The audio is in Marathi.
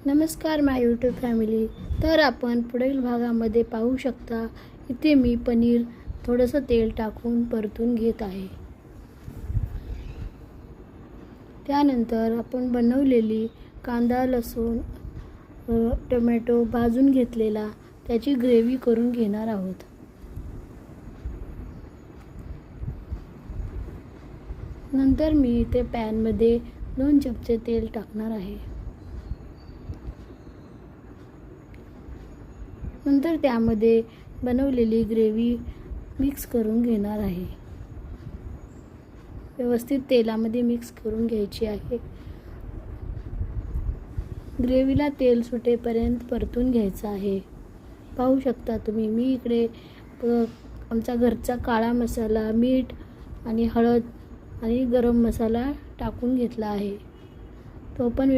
नमस्कार माय यूट्यूब फॅमिली. तर आपण पुढील भागामध्ये पाहू शकता. इथे मी पनीर थोडंसं तेल टाकून परतून घेत आहे. त्यानंतर आपण बनवलेली कांदा लसूण टोमॅटो भाजून घेतलेला त्याची ग्रेव्ही करून घेणार आहोत. नंतर मी इथे पॅनमध्ये 2 चमचे तेल टाकणार आहे. नंतर त्यामध्ये बनवलेली ग्रेव्ही मिक्स करून घेणार आहे. व्यवस्थित तेलामध्ये मिक्स करून घ्यायची आहे. ग्रेव्हीला तेल सुटेपर्यंत परतून घ्यायचं आहे. पाहू शकता तुम्ही, मी इकडे आमचा घरचा काळा मसाला, मीठ आणि हळद आणि गरम मसाला टाकून घेतला आहे. तो पण